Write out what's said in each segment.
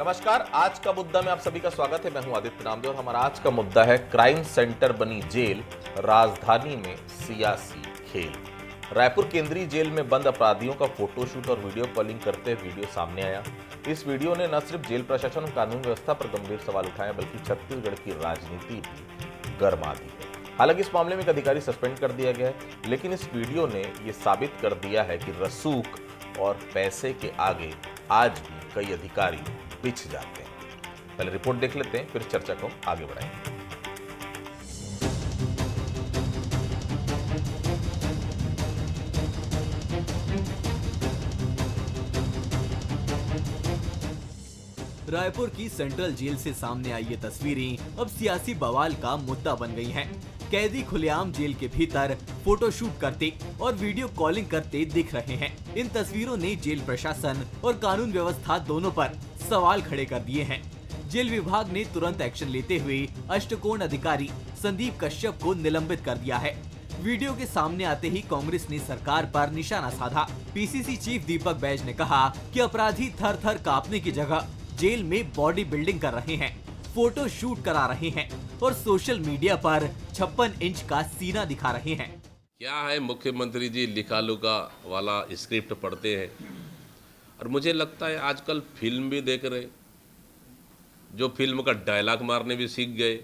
नमस्कार। आज का मुद्दा में आप सभी का स्वागत है। मैं हूं आदित्य नामदेव और हमारा आज का मुद्दा है क्राइम सेंटर बनी जेल, राजधानी में सियासी खेल। रायपुर केंद्रीय जेल में बंद अपराधियों का फोटोशूट और वीडियो कॉलिंग करते वीडियो सामने आया। इस वीडियो ने न सिर्फ जेल प्रशासन और कानून व्यवस्था पर गंभीर सवाल उठाए बल्कि छत्तीसगढ़ की राजनीति भी गरमा दी है। हालांकि इस मामले में एक अधिकारी सस्पेंड कर दिया गया है, लेकिन इस वीडियो ने यह साबित कर दिया है कि रसूख और पैसे के आगे आज भी कई अधिकारी पिछ जाते हैं। पहले रिपोर्ट देख लेते हैं, फिर चर्चा को आगे बढ़ाएंगे। रायपुर की सेंट्रल जेल से सामने आई ये तस्वीरें अब सियासी बवाल का मुद्दा बन गई हैं। कैदी खुलेआम जेल के भीतर फोटोशूट करते और वीडियो कॉलिंग करते दिख रहे हैं। इन तस्वीरों ने जेल प्रशासन और कानून व्यवस्था दोनों पर सवाल खड़े कर दिए हैं। जेल विभाग ने तुरंत एक्शन लेते हुए अष्टकोण अधिकारी संदीप कश्यप को निलंबित कर दिया है। वीडियो के सामने आते ही कांग्रेस ने सरकार पर निशाना साधा। पीसीसी चीफ दीपक बैज ने कहा कि अपराधी थर थर कांपने की जगह जेल में बॉडी बिल्डिंग कर रहे हैं, फोटो शूट करा रहे हैं और सोशल मीडिया पर 56 इंच का सीना दिखा रहे हैं। क्या है, मुख्यमंत्री जी लिखा लुका वाला स्क्रिप्ट पढ़ते हैं और मुझे लगता है आजकल फिल्म भी देख रहे, जो फिल्म का डायलॉग मारने भी सीख गए।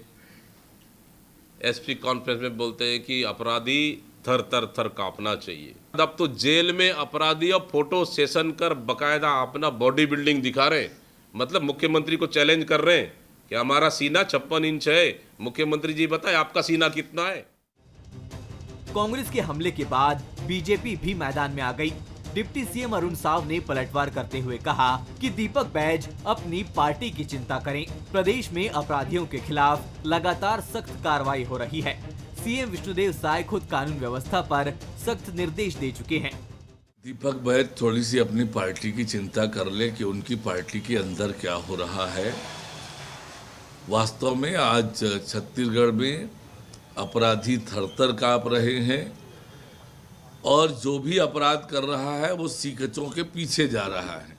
एसपी कॉन्फ्रेंस में बोलते हैं कि अपराधी थर थर थर कांपना चाहिए। अब तो जेल में अपराधी अब फोटो सेशन कर बकायदा अपना बॉडी बिल्डिंग दिखा रहे हैं। मतलब मुख्यमंत्री को चैलेंज कर रहे हैं कि हमारा सीना 56 इंच है, मुख्यमंत्री जी बताएं आपका सीना कितना है। कांग्रेस के हमले के बाद बीजेपी भी मैदान में आ गई। डिप्टी सीएम अरुण साव ने पलटवार करते हुए कहा कि दीपक बैज अपनी पार्टी की चिंता करें। प्रदेश में अपराधियों के खिलाफ लगातार सख्त कार्रवाई हो रही है। सीएम विष्णुदेव साय खुद कानून व्यवस्था पर सख्त निर्देश दे चुके हैं। दीपक बैज थोड़ी सी अपनी पार्टी की चिंता कर ले कि उनकी पार्टी के अंदर क्या हो रहा है। वास्तव में आज छत्तीसगढ़ में अपराधी थरथर कांप रहे हैं और जो भी अपराध कर रहा है वो सीकचों के पीछे जा रहा है।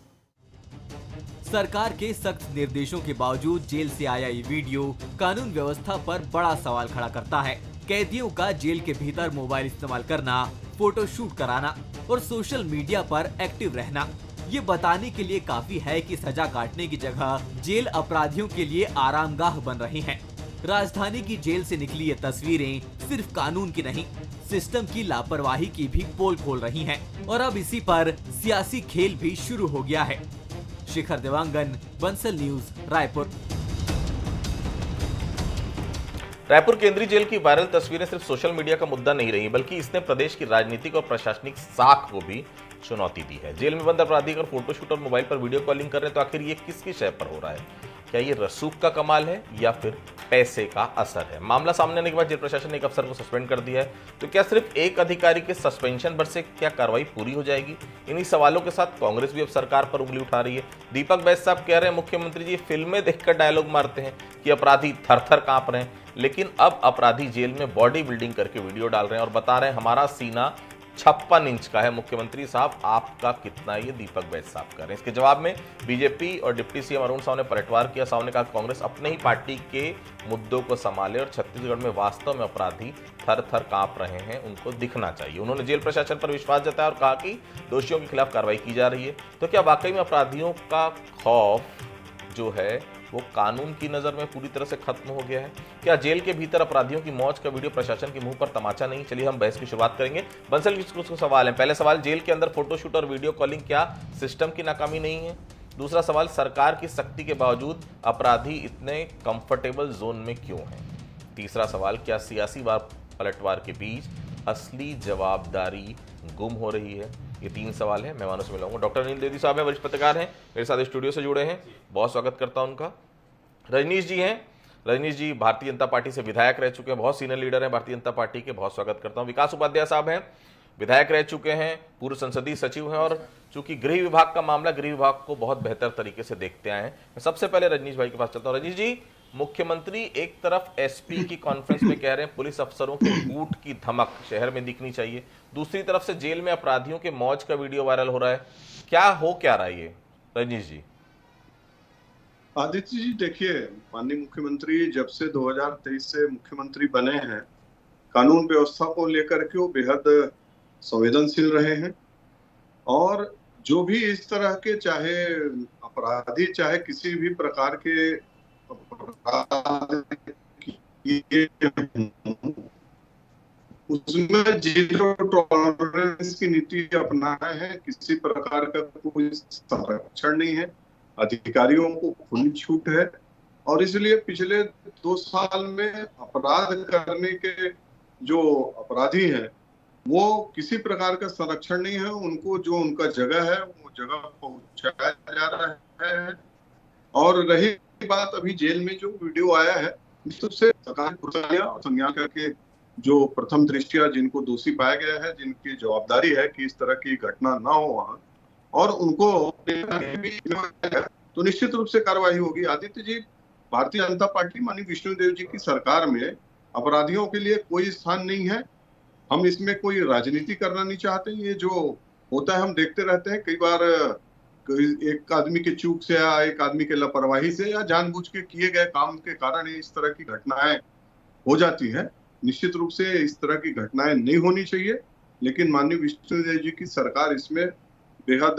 सरकार के सख्त निर्देशों के बावजूद जेल से आया ये वीडियो कानून व्यवस्था पर बड़ा सवाल खड़ा करता है। कैदियों का जेल के भीतर मोबाइल इस्तेमाल करना, फोटो शूट कराना और सोशल मीडिया पर एक्टिव रहना, ये बताने के लिए काफी है कि सजा काटने की जगह जेल अपराधियों के लिए आरामगाह बन रहे हैं। राजधानी की जेल से निकली ये तस्वीरें सिर्फ कानून की नहीं, सिस्टम की लापरवाही की भी पोल खोल रही हैं और अब इसी पर सियासी खेल भी शुरू हो गया है। शिखर देवांगन, बंसल न्यूज, रायपुर। रायपुर केंद्रीय जेल की वायरल तस्वीरें सिर्फ सोशल मीडिया का मुद्दा नहीं रही, बल्कि इसने प्रदेश की राजनीतिक और प्रशासनिक साख को भी चुनौती दी है। जेल में बंद अपराधी अगर फोटोशूट और मोबाइल पर वीडियो कॉलिंग कर रहे हैं तो आखिर ये किसकी शय पर हो रहा है? क्या ये रसूख का कमाल है या फिर पैसे का असर है? मामला सामने आने के बाद जेल प्रशासन ने एक अफसर को सस्पेंड कर दिया है। तो क्या सिर्फ एक अधिकारी के सस्पेंशन पर से क्या कार्रवाई पूरी हो जाएगी? इन्हीं सवालों के साथ कांग्रेस भी अब सरकार पर उंगली उठा रही है। दीपक बैज साहब कह रहे हैं मुख्यमंत्री जी फिल्में देखकर डायलॉग मारते हैं कि अपराधी थर थर कांप रहे हैं, लेकिन अब अपराधी जेल में बॉडी बिल्डिंग करके वीडियो डाल रहे हैं और बता रहे हैं हमारा सीना 56 इंच का है। मुख्यमंत्री साहब आपका कितना है? ये दीपक बैज साहब कर रहे हैं। इसके जवाब में बीजेपी और डिप्टी सीएम अरुण साव ने पलटवार किया। साव ने कहा कांग्रेस अपने ही पार्टी के मुद्दों को संभाले और छत्तीसगढ़ में वास्तव में अपराधी थर थर कांप रहे हैं, उनको दिखना चाहिए। उन्होंने जेल प्रशासन पर विश्वास जताया और कहा कि दोषियों के खिलाफ कार्रवाई की जा रही है। तो क्या वाकई में अपराधियों का खौफ जो है वो कानून की नजर में पूरी तरह से खत्म हो गया है? क्या जेल के भीतर अपराधियों की मौज का वीडियो प्रशासन के मुंह पर तमाचा नहीं? चलिए हम बहस की शुरुआत करेंगे। बंसल की कुछ सवाल है। पहले सवाल, जेल के अंदर फोटोशूट और वीडियो कॉलिंग क्या सिस्टम की नाकामी नहीं है? दूसरा सवाल, सरकार की सख्ती के बावजूद अपराधी इतने कंफर्टेबल जोन में क्यों हैं? तीसरा सवाल, क्या सियासी पलटवार के बीच असली जवाबदारी गुम हो रही है? ये 3 सवाल हैं। मेहमानों से मिलाऊंगा। डॉक्टर अनिल द्विवेदी साहब हैं, वरिष्ठ पत्रकार हैं, मेरे साथ स्टूडियो से जुड़े हैं, बहुत स्वागत करता हूं उनका। रजनीश जी हैं, रजनीश जी भारतीय जनता पार्टी से विधायक रह चुके हैं, बहुत सीनियर लीडर हैं भारतीय जनता पार्टी के, बहुत स्वागत करता हूं। विकास उपाध्याय साहब हैं, विधायक रह चुके हैं, पूर्व संसदीय सचिव हैं और चूंकि गृह विभाग का मामला, गृह विभाग को बहुत बेहतर तरीके से देखते आए हैं। मैं सबसे पहले रजनीश भाई के पास चलता हूं। रजनीश जी, मुख्यमंत्री एक तरफ एसपी की कॉन्फ्रेंस में कह रहे हैं पुलिस अफसरों के कूट की धमक शहर में दिखनी चाहिए, दूसरी तरफ से जेल में अपराधियों के मौज का वीडियो वायरल हो रहा है। क्या रहा है ये रजनीश जी? आदित्य जी देखिए, माननीय मुख्यमंत्री जब से 2023 से मुख्यमंत्री बने हैं, कानून व्यवस्था को लेकर के वो बेहद संवेदनशील रहे हैं। और जो भी इस तरह के चाहे अपराधी, चाहे किसी भी प्रकार के अपराध किए हों, उसमें जीरो टॉलरेंस की नीति अपनाए हैं। किसी प्रकार का कोई संरक्षण नहीं है, अधिकारियों को खुली छूट है। और इसलिए पिछले 2 साल में अपराध करने के जो अपराधी हैं, वो किसी प्रकार का संरक्षण नहीं है। उनको जो उनका जगह है वो जगह पहुंचाया जा रहा है। और रही बात अभी जेल में जो वीडियो आया है, निश्चित रूप से सरकार ने और संज्ञान करके जो प्रथम दृष्टया जिनको दोषी पाया गया है, जिनकी जवाबदारी है कि इस तरह की घटना ना हो वहां, और उनको तो निश्चित रूप से कार्रवाई होगी। आदित्य जी, भारतीय जनता पार्टी माननीय विष्णुदेव जी की सरकार में अपराधियों के लिए कोई स्थान नहीं है। हम इसमें कोई राजनीति करना नहीं चाहते। ये जो होता है हम देखते रहते हैं। कई बार एक आदमी के चूक से या एक आदमी के लापरवाही से या जानबूझ के किए गए काम के कारण इस तरह की घटनाएं हो जाती है। निश्चित रूप से इस तरह की घटनाएं नहीं होनी चाहिए, लेकिन माननीय विष्णुदेव जी की सरकार इसमें बेहद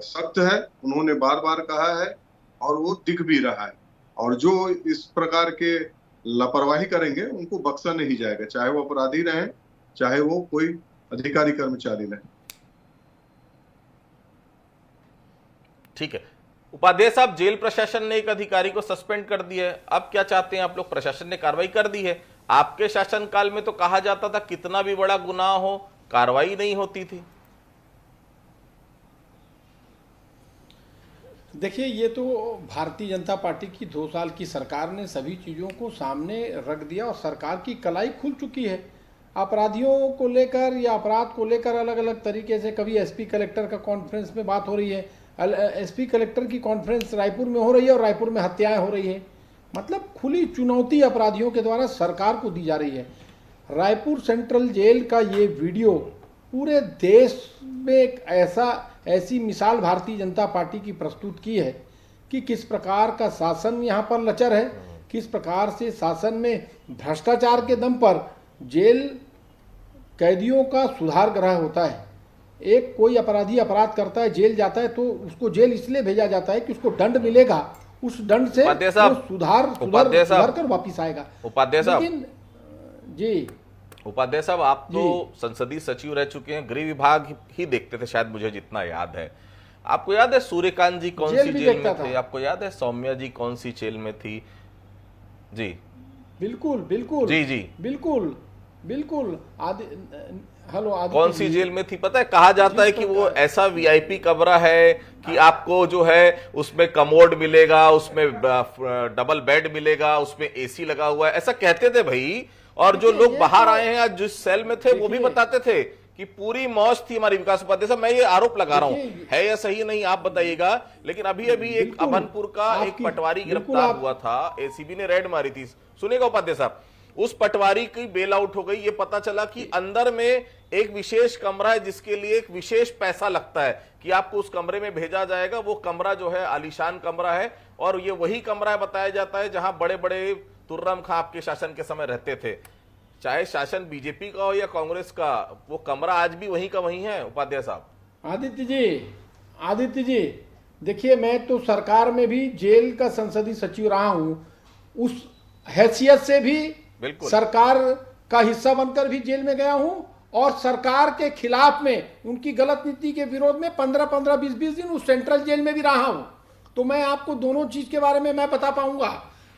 सख्त है। उन्होंने बार बार कहा है और वो दिख भी रहा है। और जो इस प्रकार के लापरवाही करेंगे उनको बख्शा नहीं जाएगा, चाहे वो अपराधी रहें, चाहे वो कोई अधिकारी कर्मचारी रहें। ठीक है उपाध्याय साहब, जेल प्रशासन ने एक अधिकारी को सस्पेंड कर दिया है। अब क्या चाहते हैं आप लोग? प्रशासन ने कार्रवाई कर दी है। आपके शासनकाल में तो कहा जाता था कितना भी बड़ा गुनाह हो कार्रवाई नहीं होती थी। देखिए, ये तो भारतीय जनता पार्टी की 2 साल की सरकार ने सभी चीज़ों को सामने रख दिया और सरकार की कलाई खुल चुकी है। अपराधियों को लेकर या अपराध को लेकर अलग अलग तरीके से कभी एसपी कलेक्टर का कॉन्फ्रेंस में बात हो रही है, एसपी कलेक्टर की कॉन्फ्रेंस रायपुर में हो रही है और रायपुर में हत्याएं हो रही है। मतलब खुली चुनौती अपराधियों के द्वारा सरकार को दी जा रही है। रायपुर सेंट्रल जेल का ये वीडियो पूरे देश में एक ऐसी मिसाल भारतीय जनता पार्टी की प्रस्तुत की है कि किस प्रकार का शासन यहाँ पर लचर है, किस प्रकार से शासन में भ्रष्टाचार के दम पर जेल कैदियों का सुधार गृह होता है। एक कोई अपराधी अपराध करता है, जेल जाता है, तो उसको जेल इसलिए भेजा जाता है कि उसको दंड मिलेगा, उस दंड से वो सुधार कर वापिस आएगा। उपाध्याय साहब, लेकिन जी उपाध्याय साहब, आप तो संसदीय सचिव रह चुके हैं, गृह विभाग ही देखते थे शायद, मुझे जितना याद है। आपको याद है सूर्यकांत जी कौन सी जेल में थे? आपको याद है सौम्या जी कौन सी जेल में थी? जी बिल्कुल बिल्कुल जी जी बिल्कुल बिल्कुल कौन सी जेल में थी पता है? कहा जाता है कि वो ऐसा वीआईपी कमरा है कि आपको जो है उसमें कमोड मिलेगा, उसमें डबल बेड मिलेगा, उसमें एसी लगा हुआ है, ऐसा कहते थे भाई। और जो लोग बाहर आए हैं आज जिस सेल में थे वो भी बताते थे कि पूरी मौज थी हमारी। विकास उपाध्याय साहब, मैं ये आरोप लगा रहा हूं, है या सही नहीं आप बताइएगा। लेकिन अभी एक अभनपुर का एक पटवारी गिरफ्तार हुआ था, एसीबी ने रेड मारी थी। सुनेगा उपाध्याय साहब, उस पटवारी की बेल आउट हो गई। ये पता चला कि अंदर में एक विशेष कमरा है जिसके लिए एक विशेष पैसा लगता है कि आपको उस कमरे में भेजा जाएगा। वो कमरा जो है आलीशान कमरा है और ये वही कमरा बताया जाता है जहां बड़े बड़े तुर्रम खां आपके शासन के समय रहते थे। चाहे शासन बीजेपी का हो या कांग्रेस का, वो कमरा आज भी वहीं का वहीं है। उपाध्याय साहब, आदित्य जी देखिए, मैं तो सरकार में भी जेल का संसदीय सचिव रहा हूं, उस हैसियत से भी सरकार का हिस्सा बनकर भी जेल में गया हूं और सरकार के खिलाफ में, उनकी गलत नीति के विरोध में 15-15, 20-20 दिन उस सेंट्रल जेल में भी रहा हूं। तो मैं आपको दोनों चीज के बारे में मैं बता पाऊंगा।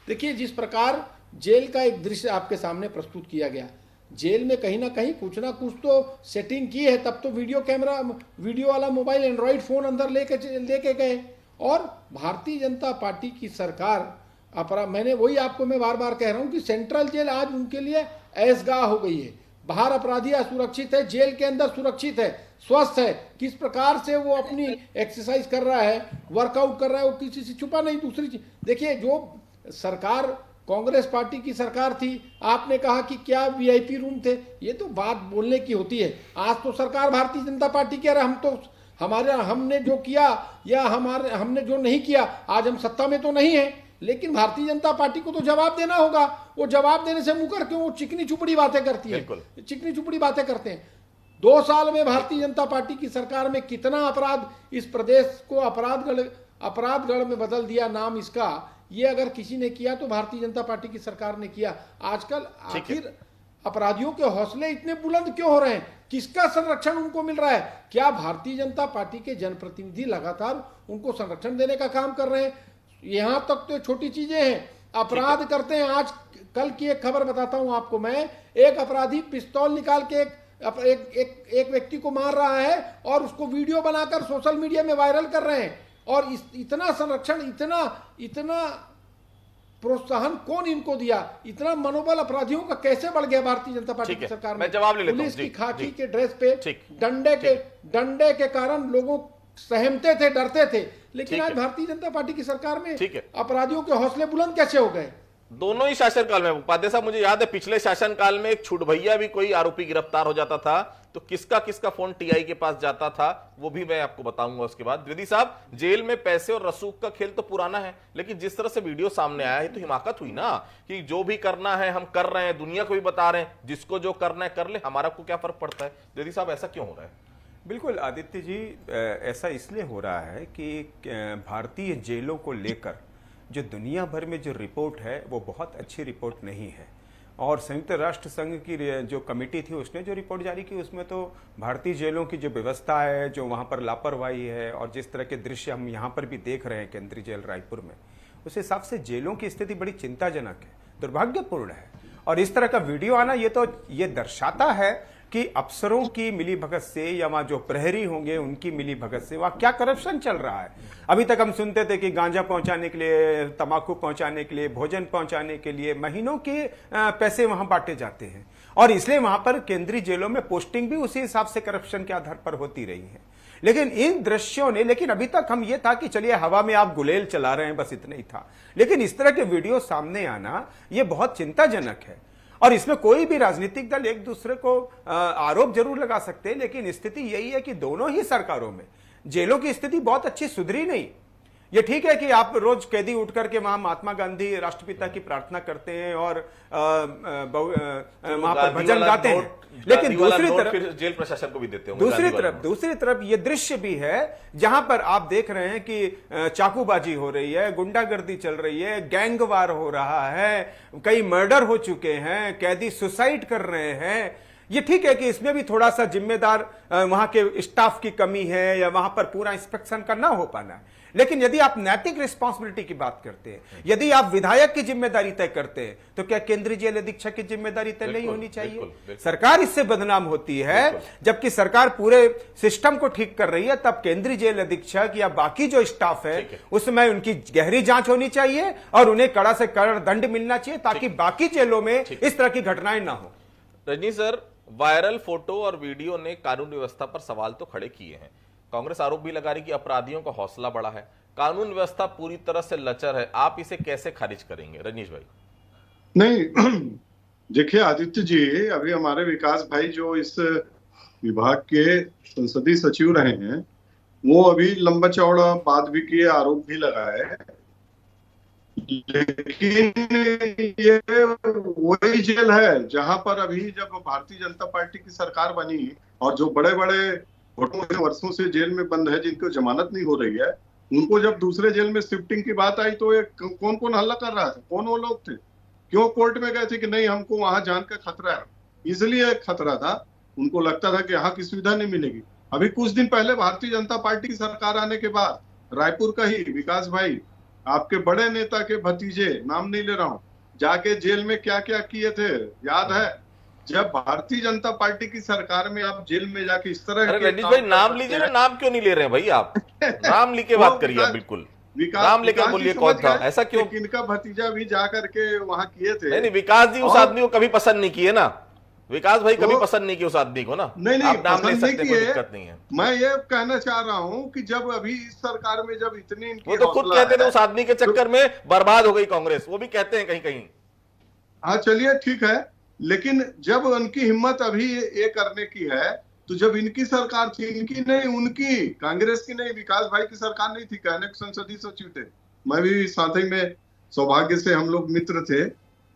देखिए, जिस प्रकार जेल का एक दृश्य आपके सामने प्रस्तुत किया गया, जेल में कहीं ना कहीं कुछ ना कुछ तो सेटिंग की है, तब तो वीडियो वाला मोबाइल एंड्रॉइड फोन अंदर लेके गए। और भारतीय जनता पार्टी की सरकार मैंने वही आपको मैं बार बार कह रहा हूं कि सेंट्रल जेल आज उनके लिए ऐशगाह हो गई है। बाहर अपराधी असुरक्षित है, जेल के अंदर सुरक्षित है, स्वस्थ है। किस प्रकार से वो अपनी एक्सरसाइज कर रहा है, वर्कआउट कर रहा है, वो किसी से छुपा नहीं। दूसरी चीज देखिए, जो सरकार कांग्रेस पार्टी की सरकार थी, आपने कहा कि क्या वीआईपी रूम थे, ये तो बात बोलने की होती है। आज तो सरकार भारतीय जनता पार्टी की, हम तो हमारे हमने जो किया या हमने जो नहीं किया, आज हम सत्ता में तो नहीं है, लेकिन भारतीय जनता पार्टी को तो जवाब देना होगा। वो जवाब देने से मुकर क्यों वो चिकनी चुपड़ी बातें करती है, चिकनी चुपड़ी बातें करते हैं। 2 साल में भारतीय जनता पार्टी की सरकार में कितना अपराध, इस प्रदेश को अपराधगढ़ में बदल दिया नाम इसका। ये अगर किसी ने किया तो भारतीय जनता पार्टी की सरकार ने किया। आजकल आखिर अपराधियों के हौसले इतने बुलंद क्यों हो रहे हैं? किसका संरक्षण उनको मिल रहा है? क्या भारतीय जनता पार्टी के जनप्रतिनिधि लगातार उनको संरक्षण देने का काम कर रहे हैं? यहां तक तो छोटी चीजें हैं, अपराध करते हैं। आज कल की एक खबर बताता हूं आपको मैं, एक अपराधी पिस्तौल निकाल के एक व्यक्ति को मार रहा है और उसको वीडियो बनाकर सोशल मीडिया में वायरल कर रहे हैं। और इतना संरक्षण, इतना प्रोत्साहन कौन इनको दिया? इतना मनोबल अपराधियों का कैसे बढ़ गया भारतीय जनता पार्टी की सरकार में? पुलिस की खाकी के ड्रेस पे डंडे के कारण लोगों सहमते थे, डरते थे, लेकिन आज भारतीय जनता पार्टी की सरकार में अपराधियों के हौसले बुलंद कैसे हो गए? दोनों ही शासनकाल में। उपाध्याय साहब, मुझे याद है पिछले शासनकाल में एक छुटभैया भी कोई आरोपी गिरफ्तार हो जाता था तो किसका किसका फोन टीआई के पास जाता था, वो भी मैं आपको बताऊंगा उसके बाद। द्विवेदी साहब, जेल में पैसे और रसूख का खेल तो पुराना है, लेकिन जिस तरह से वीडियो सामने आया है तो हिमाकत हुई ना कि जो भी करना है हम कर रहे हैं, दुनिया को भी बता रहे हैं, जिसको जो करना है कर ले, हमारा को क्या फर्क पड़ता है। द्विवेदी साहब, ऐसा क्यों हो रहा है? बिल्कुल आदित्य जी, ऐसा इसलिए हो रहा है कि भारतीय जेलों को लेकर जो दुनिया भर में जो रिपोर्ट है वो बहुत अच्छी रिपोर्ट नहीं है। और संयुक्त राष्ट्र संघ की जो कमेटी थी उसने जो रिपोर्ट जारी की उसमें तो भारतीय जेलों की जो व्यवस्था है, जो वहाँ पर लापरवाही है और जिस तरह के दृश्य हम यहाँ पर भी देख रहे हैं केंद्रीय जेल रायपुर में, उस हिसाब से जेलों की स्थिति बड़ी चिंताजनक है, दुर्भाग्यपूर्ण है। और इस तरह का वीडियो आना ये दर्शाता है कि अफसरों की मिलीभगत से या वहां जो प्रहरी होंगे उनकी मिलीभगत से वहां क्या करप्शन चल रहा है। अभी तक हम सुनते थे कि गांजा पहुंचाने के लिए, तंबाकू पहुंचाने के लिए, भोजन पहुंचाने के लिए महीनों के पैसे वहां बांटे जाते हैं और इसलिए वहां पर केंद्रीय जेलों में पोस्टिंग भी उसी हिसाब से करप्शन के आधार पर होती रही है। लेकिन इन दृश्यों ने, लेकिन अभी तक हम ये था कि चलिए हवा में आप गुलेल चला रहे हैं, बस इतना ही था। लेकिन इस तरह के वीडियो सामने आना ये बहुत चिंताजनक है। और इसमें कोई भी राजनीतिक दल एक दूसरे को आरोप जरूर लगा सकते हैं, लेकिन स्थिति यही है कि दोनों ही सरकारों में जेलों की स्थिति बहुत अच्छी सुधरी नहीं। ये ठीक है कि आप रोज कैदी उठ करके वहां महात्मा गांधी राष्ट्रपिता की प्रार्थना करते हैं और वहां पर भजन गाते हैं, लेकिन दूसरी तरफ जेल प्रशासन को भी देते हैं। दूसरी तरफ ये दृश्य भी है जहां पर आप देख रहे हैं कि चाकूबाजी हो रही है, गुंडागर्दी चल रही है, गैंगवार हो रहा है, कई मर्डर हो चुके हैं, कैदी सुसाइड कर रहे हैं। ये ठीक है कि इसमें भी थोड़ा सा जिम्मेदार वहां के स्टाफ की कमी है या वहां पर पूरा इंस्पेक्शन का ना हो पाना है। लेकिन यदि आप नैतिक रिस्पांसिबिलिटी की बात करते हैं, यदि आप विधायक की जिम्मेदारी तय करते हैं, तो क्या केंद्रीय जेल अधीक्षक की जिम्मेदारी तय नहीं होनी चाहिए? सरकार इससे बदनाम होती है। जबकि सरकार पूरे सिस्टम को ठीक कर रही है, तब केंद्रीय जेल अधीक्षक या बाकी जो स्टाफ है उसमें उनकी गहरी जांच होनी चाहिए और उन्हें कड़ा से कड़ा दंड मिलना चाहिए ताकि बाकी जेलों में इस तरह की घटनाएं ना हो। रजनी सर, वायरल फोटो और वीडियो ने कानून व्यवस्था पर सवाल तो खड़े किए हैं। कांग्रेस आरोप भी लगा रही कि अपराधियों का हौसला बढ़ा है, कानून व्यवस्था पूरी तरह से लचर है। आप इसे कैसे खारिज करेंगे रजनीश भाई? नहीं, देखिए आदित्य जी, अभी हमारे विकास भाई जो इस विभाग के संसदीय सचिव रहे हैं, वो अभी लंबा चौड़ा बात भी किए, आरोप भी लगाए, लेकिन ये वही जेल है जहां पर अभी जब भारतीय जनता पार्टी की सरकार बनी और जो बड़े बड़े वर्षों से जेल में बंद है, जिनको जमानत नहीं हो रही है, उनको जब दूसरे जेल में शिफ्टिंग की बात आई तो कौन कौन हल्ला कर रहा था? कौन वो लोग थे? क्यों कोर्ट में गए थे कि नहीं हमको वहां जान का खतरा है? इसलिए खतरा था, उनको लगता था कि यहाँ की सुविधा नहीं मिलेगी। अभी कुछ दिन पहले भारतीय जनता पार्टी की सरकार आने के बाद रायपुर का ही विकास भाई, आपके बड़े नेता के भतीजे, नाम नहीं ले रहा हूं, जाके जेल में क्या क्या किए थे याद है? जब भारतीय जनता पार्टी की सरकार में आप जेल में जाके इस तरह के रजनीश भाई नाम लीजिए ना, नाम क्यों नहीं ले रहे हैं भाई आप? नाम लिखे बात करिए, बिल्कुल नाम लेकर बोलिए कौन था, ऐसा क्यों? इनका भतीजा भी जा करके वहां किए थे। नहीं, विकास जी उस आदमी को कभी पसंद नहीं किए ना, विकास भाई कभी पसंद नहीं किए उस आदमी को ना। नहीं, आप नाम ले सकते हैं, कोई दिक्कत नहीं है। मैं ये कहना चाह रहा हूँ कि जब अभी इस सरकार में जब इतनी वो तो खुद कहते थे उस आदमी के चक्कर में बर्बाद हो गई कांग्रेस, वो भी कहते हैं कहीं कहीं। हाँ चलिए ठीक है, लेकिन जब उनकी हिम्मत अभी ये करने की है तो जब इनकी सरकार थी, इनकी नहीं, उनकी, कांग्रेस की नहीं, विकास भाई की सरकार नहीं थी, कहने को संसदीय सचिव थे, मैं भी साथ ही में, सौभाग्य से हम लोग मित्र थे,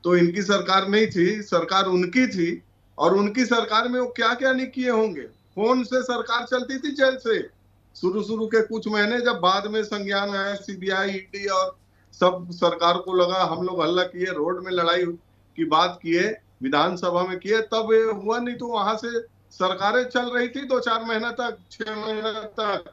तो इनकी सरकार नहीं थी, सरकार उनकी थी। और उनकी सरकार में वो क्या क्या नहीं किए होंगे। फोन से सरकार चलती थी जेल से, शुरू के कुछ महीने, जब बाद में संज्ञान आया सीबीआई, ईडी और सब सरकार को लगा, हम लोग हल्ला किए, रोड में लड़ाई की बात किए, विधानसभा में किए, तब ये हुआ। नहीं तो वहां से सरकारें चल रही थी 2-4 महीना तक, 6 महीना तक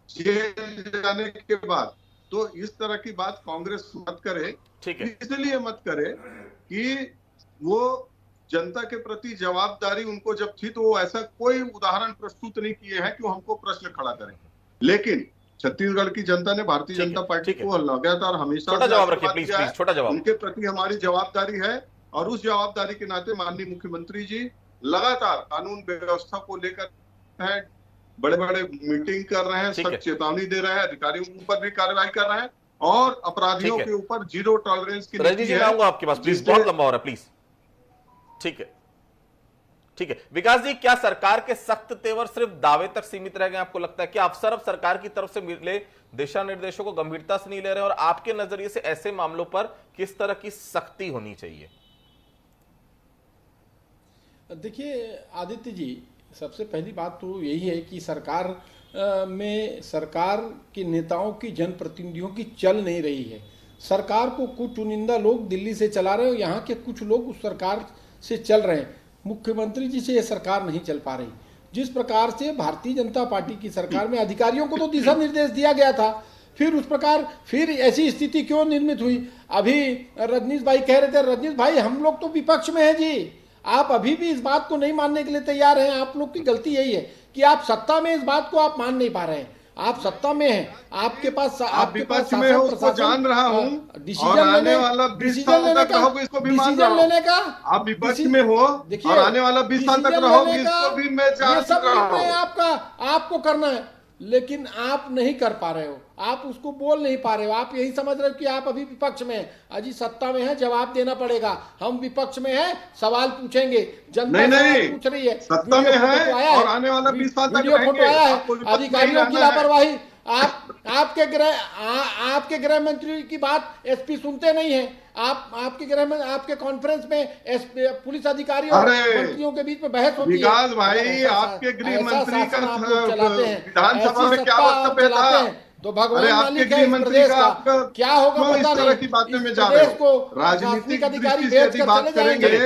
जेल जाने के बाद। तो इस तरह की बात कांग्रेस मत करे, ठीक है, इसलिए मत करे कि वो जनता के प्रति जवाबदारी उनको जब थी तो वो ऐसा कोई उदाहरण प्रस्तुत नहीं किए हैं कि वो हमको प्रश्न खड़ा करें। लेकिन छत्तीसगढ़ की जनता ने भारतीय जनता पार्टी को लगातार हमेशा छोटा जवाब रखिए प्लीज, प्लीज छोटा जवाब। उनके प्रति हमारी जवाबदारी है और उस जवाबदारी के नाते माननीय मुख्यमंत्री जी लगातार कानून व्यवस्था को लेकर है, बड़े बड़े मीटिंग कर रहे हैं, सख्त चेतावनी दे रहे हैं, अधिकारियों के ऊपर भी कार्रवाई कर रहे हैं और अपराधियों के ऊपर जीरो टॉलरेंस की रजनी जी, मैं आऊंगा आपके पास, प्लीज, बहुत लंबा हो रहा है, प्लीज। ठीक है, ठीक है। विकास जी, क्या सरकार के सख्त तेवर सिर्फ दावे तक सीमित रह गए? आपको लगता है कि अफसर अब सरकार की तरफ से मिले दिशा निर्देशों को गंभीरता से नहीं ले रहे, और आपके नजरिए से ऐसे मामलों पर किस तरह की सख्ती होनी चाहिए? देखिए आदित्य जी, सबसे पहली बात तो यही है कि सरकार में सरकार के नेताओं की, जनप्रतिनिधियों की चल नहीं रही है। सरकार को कुछ चुनिंदा लोग दिल्ली से चला रहे हैं और यहाँ के कुछ लोग उस सरकार से चल रहे हैं। मुख्यमंत्री जी से ये सरकार नहीं चल पा रही। जिस प्रकार से भारतीय जनता पार्टी की सरकार में अधिकारियों को तो दिशा निर्देश दिया गया था, फिर उस प्रकार फिर ऐसी स्थिति क्यों निर्मित हुई? अभी रजनीश भाई कह रहे थे, रजनीश भाई हम लोग तो विपक्ष में हैं जी, आप अभी भी इस बात को नहीं मानने के लिए तैयार हैं। आप लोग की गलती यही है कि आप सत्ता में इस बात को आप मान नहीं पा रहे हैं। आप सत्ता में हैं, आपके पास आप विपक्ष में हो, उसको जान रहा हूं, और आने वाला 20 साल तक रहोगे इसको भी मान रहा हूं। आप विपक्ष में हो और आने वाला 20 साल तक रहोगे इसको भी मैं जान रहा हूं। आपको करना है, लेकिन आप नहीं कर पा रहे हो, आप उसको बोल नहीं पा रहे हो। आप यही समझ रहे हो कि आप अभी विपक्ष में हैं, अजी सत्ता में है, जवाब देना पड़ेगा। हम विपक्ष में हैं, सवाल पूछेंगे, जनता नहीं पूछ रही है, सत्ता में है और आने वाला 20 साल तक वीडियो फोटो आया है, अधिकारियों की लापरवाही। आपके गृह मंत्री की बात एसपी सुनते नहीं है। आपके कॉन्फ्रेंस में पुलिस अधिकारियों और मंत्रियों के बीच में बहस होती है। विकास भाई, आपके गृह मंत्री का विधानसभा में क्या वक्तव्य था? तो भगवान मालिक है इस प्रदेश का, क्या होगा पता नहीं। की बातें में जा रहे हो, राजनीतिक अधिकारी बेच कर चले जाएंगे।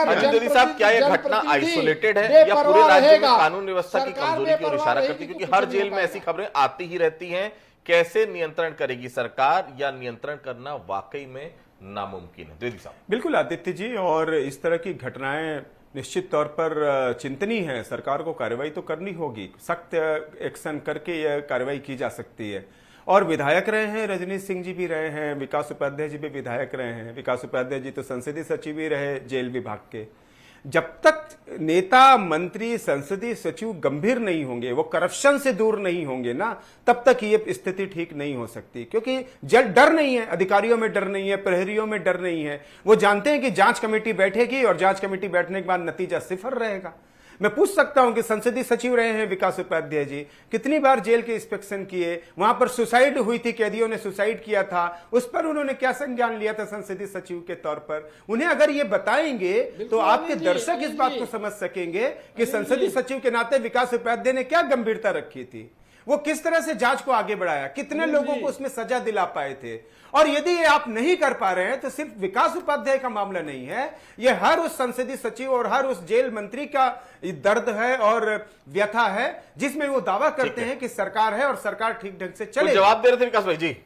अंजलि साहब, क्या यह घटना आइसोलेटेड है या पूरे राज्य में कानून व्यवस्था की कमजोरी की ओर इशारा करती है? क्योंकि हर जेल में ऐसी खबरें आती ही रहती हैं। कैसे नियंत्रण करेगी सरकार, या नियंत्रण करना वाकई में नामुमकिन है? द्विवेदी साहब। बिल्कुल आदित्य जी, और इस तरह की घटनाएं निश्चित तौर पर चिंतनीय है। सरकार को कार्रवाई तो करनी होगी, सख्त एक्शन करके यह कार्रवाई की जा सकती है। और विधायक रहे हैं, रजनीश सिंह जी भी रहे हैं, विकास उपाध्याय जी भी विधायक रहे हैं। विकास उपाध्याय जी तो संसदीय सचिव भी रहे जेल विभाग के। जब तक नेता, मंत्री, संसदीय सचिव गंभीर नहीं होंगे, वो करप्शन से दूर नहीं होंगे ना, तब तक ये स्थिति ठीक नहीं हो सकती। क्योंकि डर नहीं है, अधिकारियों में डर नहीं है, प्रहरियों में डर नहीं है। वो जानते हैं कि जांच कमेटी बैठेगी और जांच कमेटी बैठने के बाद नतीजा सिफर रहेगा। मैं पूछ सकता हूं कि संसदीय सचिव रहे हैं विकास उपाध्याय जी, कितनी बार जेल के इंस्पेक्शन किए, वहां पर सुसाइड हुई थी, कैदियों ने सुसाइड किया था, उस पर उन्होंने क्या संज्ञान लिया था संसदीय सचिव के तौर पर? उन्हें अगर ये बताएंगे तो आपके दर्शक इस बात को समझ सकेंगे कि संसदीय सचिव के नाते विकास उपाध्याय ने क्या गंभीरता रखी थी, वो किस तरह से जांच को आगे बढ़ाया, कितने लोगों को उसमें सजा दिला पाए थे। और यदि ये आप नहीं कर पा रहे हैं तो सिर्फ विकास उपाध्याय का मामला नहीं है, ये हर उस संसदीय सचिव और हर उस जेल मंत्री का दर्द है और व्यथा है, जिसमें वो दावा करते हैं कि सरकार है और सरकार ठीक ढंग से चले। जवाब दे रहे थे विकास भाई जी।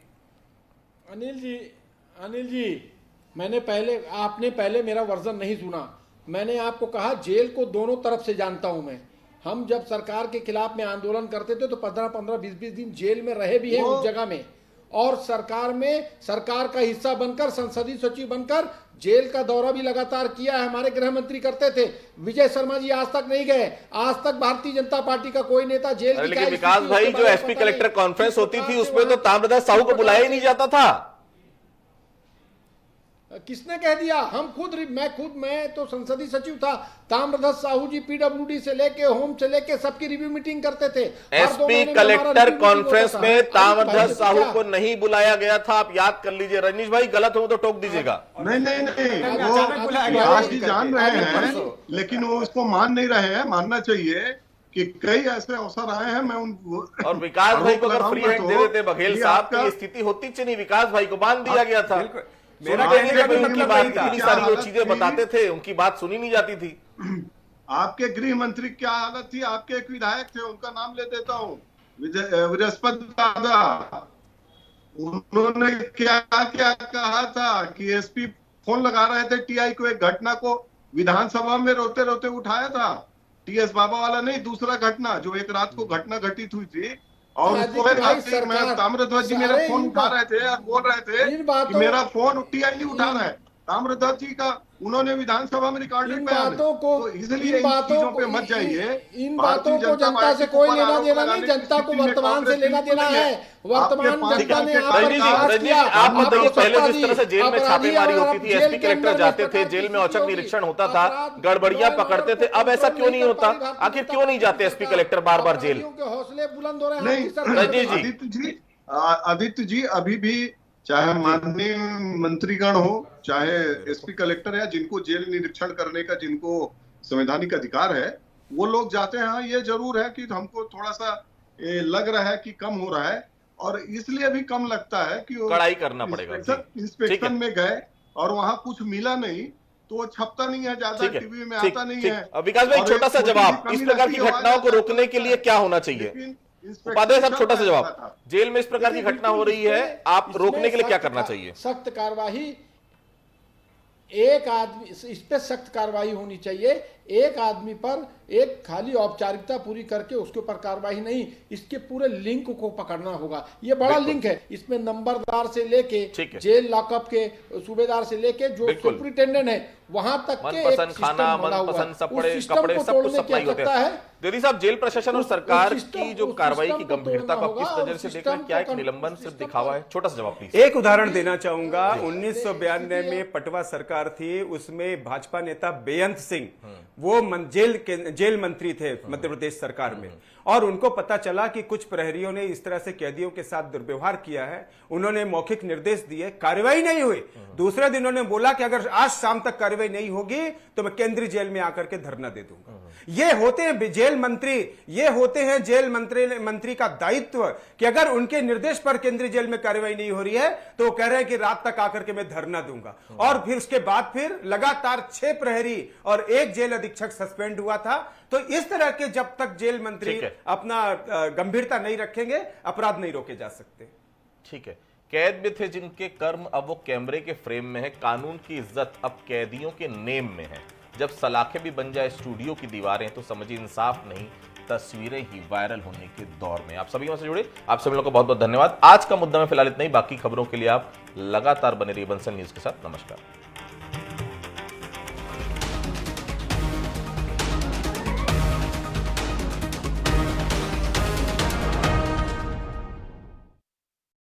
अनिल जी, आपने पहले मेरा वर्जन नहीं सुना। मैंने आपको कहा जेल को दोनों तरफ से जानता हूं मैं। हम जब सरकार के खिलाफ में आंदोलन करते थे तो 15-15, 20-20 दिन जेल में रहे भी हैं उस जगह में, और सरकार का हिस्सा बनकर, संसदीय सचिव बनकर जेल का दौरा भी लगातार किया है। हमारे गृह मंत्री करते थे। विजय शर्मा जी आज तक नहीं गए। आज तक भारतीय जनता पार्टी का कोई नेता जेल की, लेकिन विकास भाई, जो एसपी कलेक्टर कॉन्फ्रेंस होती थी उसमें तो ताम्रध्वज साहू को बुलाया ही नहीं जाता था। किसने कह दिया? मैं तो संसदीय सचिव था। ताम्रध्वज साहू जी पीडब्ल्यूडी से लेके होम से लेके सबकी रिव्यू मीटिंग करते थे। एसपी कलेक्टर कॉन्फ्रेंस में ताम्रध्वज साहू को नहीं बुलाया गया था, आप याद कर लीजिए। रजनीश भाई गलत हो तो टोक दीजिएगा। नहीं वो आज ही जान रहे हैं, लेकिन वो इसको मान नहीं रहे हैं। मानना चाहिए कि कई ऐसे अवसर आए हैं, मैं उन और विकास भाई को अगर फ्री हैंड दे देते बघेल साहब तो ये स्थिति होती नहीं। विकास भाई को बांध दिया गया था। मेरा कहने का भी उनकी मतलब बात वही था। इतनी सारी वो चीजें बताते थे, उनकी बात सुनी नहीं जाती थी। आपके गृह मंत्री क्या हालत थी? आपके एक विधायक थे, उनका नाम ले देता हूँ, बृहस्पति दादा। उन्होंने क्या क्या कहा था कि एसपी फोन लगा रहे थे टीआई को, एक घटना को विधानसभा में रोते रोते उठाया था। टीएस बाबा वाला नहीं, दूसरा घटना जो एक रात को घटना घटित हुई थी। और उसको ताम्रध्वज जी मेरा फोन उठा रहे थे और बोल रहे थे कि मेरा फोन टीआई नहीं उठा रहा है। ताम्रध्वज जी का उन्होंने विधानसभा में रिकॉर्डेड बयान, तो इसलिए इन चीजों पे मत जाइए। इन बातों को जनता से कोई लेना देना नहीं, जनता को वर्तमान से लेना देना है। वर्तमान जनता ने आप बताइए, पहले जिस तरह से जेल में छापेमारी होती थी, एसपी कलेक्टर जाते थे, जेल में औचक निरीक्षण होता था, गड़बड़ियां पकड़ते थे, अब ऐसा क्यों नहीं होता? आखिर क्यों नहीं जाते एसपी कलेक्टर बार बार जेल? हौसले बुलंद हो रहे हैं। आदित्य जी अभी भी चाहे माननीय मंत्रीगण हो, चाहे एसपी कलेक्टर है, जिनको जेल निरीक्षण करने का जिनको संवैधानिक अधिकार है, वो लोग जाते हैं। ये जरूर है कि हमको थोड़ा सा लग रहा है कि कम हो रहा है, और इसलिए भी कम लगता है कि कड़ाई करना पड़ेगा। इंस्पेक्शन में गए और वहां कुछ मिला नहीं, तो वो छपता नहीं है, ज्यादा टीवी में आता नहीं है। विकास भाई छोटा सा जवाब, इस प्रकार की घटनाओं को रोकने के लिए क्या होना चाहिए? उपाध्याय साहब छोटा सा जवाब, जेल में इस प्रकार की घटना हो रही है, आप रोकने के लिए क्या करना चाहिए? सख्त कार्रवाई, एक आदमी इस पे सख्त कार्रवाई होनी चाहिए। एक आदमी पर एक खाली औपचारिकता पूरी करके उसके ऊपर कार्रवाई नहीं, इसके पूरे लिंक को पकड़ना होगा। ये बड़ा लिंक है, इसमें नंबरदार से लेके जेल लॉकअप के सूबेदार से लेके जो सुपरिटेंडेंट है वहां तक के मनपसंद खाना, मनपसंद कपड़े सब कुछ सप्लाई होते हैं। दीदी साहब, जेल प्रशासन और सरकार की जो कार्रवाई की गंभीरता को किस नजर से देख रहे हैं? क्या एक निलंबन सिर्फ दिखावा है? छोटा सा जवाब प्लीज। एक उदाहरण देना चाहूंगा। 1992 में पटवा सरकार थी, उसमें भाजपा नेता बेअंत सिंह वो जेल मंत्री थे मध्य प्रदेश सरकार में, और उनको पता चला कि कुछ प्रहरियों ने इस तरह से कैदियों के साथ दुर्व्यवहार किया है। उन्होंने मौखिक निर्देश दिए, कार्रवाई नहीं हुई। दूसरे दिन उन्होंने बोला कि अगर आज शाम तक कार्रवाई नहीं होगी तो मैं केंद्रीय जेल में आकर के धरना दे दूंगा। ये होते हैं जेल मंत्री, ये होते हैं जेल मंत्री का दायित्व कि अगर उनके निर्देश पर केंद्रीय जेल में कार्रवाई नहीं हो रही है तो वो कह रहे हैं कि रात तक आकर के मैं धरना दूंगा। और फिर उसके बाद फिर लगातार 6 प्रहरी और 1 जेल अधीक्षक सस्पेंड हुआ था। तो इस तरह के जब तक जेल मंत्री अपना गंभीरता नहीं रखेंगे, अपराध नहीं रोके जा सकते। ठीक है, कैद में थे जिनके कर्म अब वो कैमरे के फ्रेम में है। कानून की इज्जत अब कैदियों के नेम में है। जब सलाखें भी बन जाए स्टूडियो की दीवारें तो समझिए इंसाफ नहीं, तस्वीरें ही वायरल होने के दौर में। आप सभी हमसे जुड़े, आप सभी लोगों को बहुत बहुत धन्यवाद। आज का मुद्दा में फिलहाल इतना ही। बाकी खबरों के लिए आप लगातार बने रहिए बंसल न्यूज के साथ। नमस्कार।